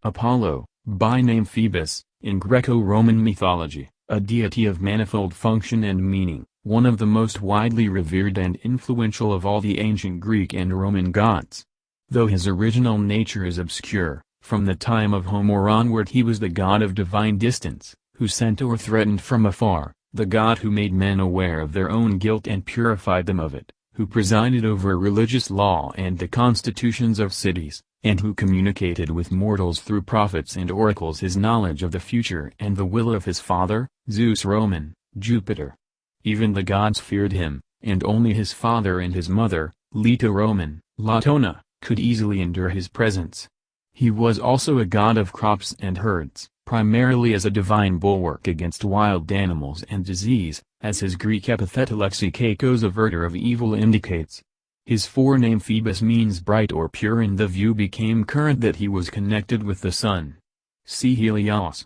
Apollo, by name Phoebus, in Greco-Roman mythology, a deity of manifold function and meaning, one of the most widely revered and influential of all the ancient Greek and Roman gods. Though his original nature is obscure, from the time of Homer onward he was the god of divine distance, who sent or threatened from afar, the god who made men aware of their own guilt and purified them of it, who presided over religious law and the constitutions of cities, and who communicated with mortals through prophets and oracles his knowledge of the future and the will of his father, Zeus Roman, Jupiter. Even the gods feared him, and only his father and his mother, Leto Roman, Latona, could easily endure his presence. He was also a god of crops and herds, primarily as a divine bulwark against wild animals and disease, as his Greek epithet Alexikakos, averter of evil, indicates. His forename Phoebus means bright or pure, and the view became current that he was connected with the sun. See Helios.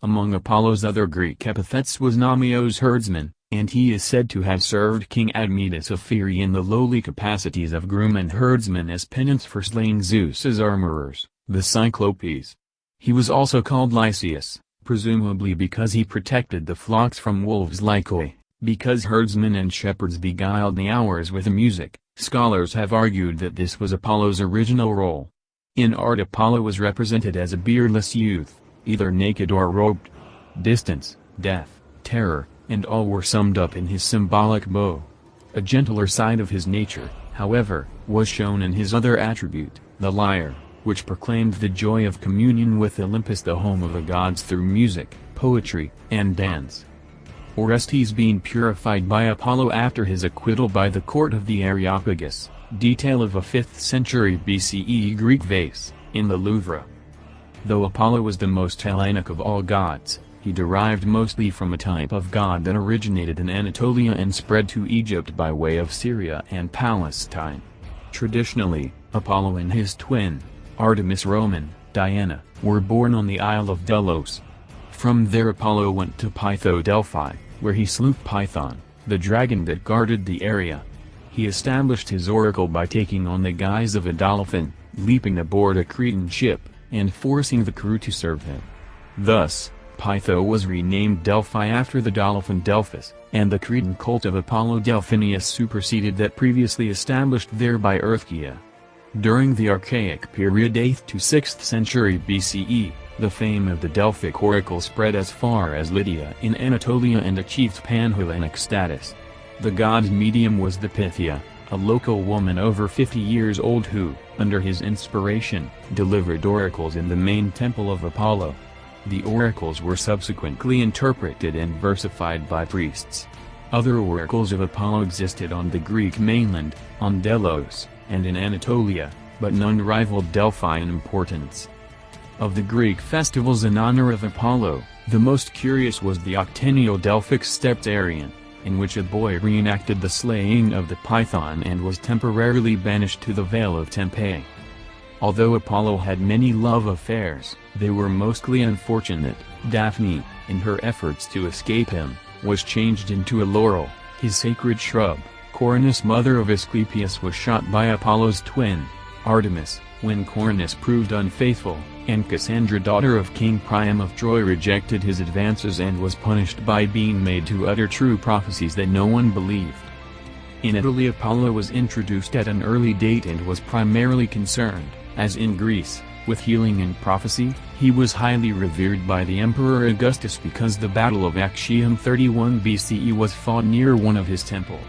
Among Apollo's other Greek epithets was Namios, herdsman, and he is said to have served King Admetus of Pheræ in the lowly capacities of groom and herdsman as penance for slaying Zeus's armorers, the Cyclopes. He was also called Lycius, presumably because he protected the flocks from wolves Lycoi. Because herdsmen and shepherds beguiled the hours with music, scholars have argued that this was Apollo's original role. In art, Apollo was represented as a beardless youth, either naked or robed. Distance, death, terror, and all were summed up in his symbolic bow. A gentler side of his nature, however, was shown in his other attribute, the lyre, which proclaimed the joy of communion with Olympus, the home of the gods, through music, poetry, and dance. Orestes being purified by Apollo after his acquittal by the court of the Areopagus, detail of a 5th century BCE Greek vase, in the Louvre. Though Apollo was the most Hellenic of all gods, he derived mostly from a type of god that originated in Anatolia and spread to Egypt by way of Syria and Palestine. Traditionally, Apollo and his twin, Artemis Roman, Diana, were born on the Isle of Delos. From there Apollo went to Pytho-Delphi, where he slew Python, the dragon that guarded the area. He established his oracle by taking on the guise of a dolphin, leaping aboard a Cretan ship, and forcing the crew to serve him. Thus, Pytho was renamed Delphi after the dolphin Delphus, and the Cretan cult of Apollo Delphinius superseded that previously established there by Earthkia. During the Archaic period 8th to 6th century BCE, the fame of the Delphic oracle spread as far as Lydia in Anatolia and achieved pan-Hellenic status. The god's medium was the Pythia, a local woman over 50 years old who, under his inspiration, delivered oracles in the main temple of Apollo. The oracles were subsequently interpreted and versified by priests. Other oracles of Apollo existed on the Greek mainland, on Delos, and in Anatolia, but none rivaled Delphi in importance. Of the Greek festivals in honor of Apollo, the most curious was the octennial Delphic Steptarion, in which a boy reenacted the slaying of the Python and was temporarily banished to the Vale of Tempe. Although Apollo had many love affairs, they were mostly unfortunate. Daphne, in her efforts to escape him, was changed into a laurel, his sacred shrub. Coronus, mother of Asclepius, was shot by Apollo's twin, Artemis, when Coronus proved unfaithful, and Cassandra, daughter of King Priam of Troy, rejected his advances and was punished by being made to utter true prophecies that no one believed. In Italy, Apollo was introduced at an early date and was primarily concerned, as in Greece, with healing and prophecy. He was highly revered by the Emperor Augustus because the Battle of Actium 31 BCE was fought near one of his temples.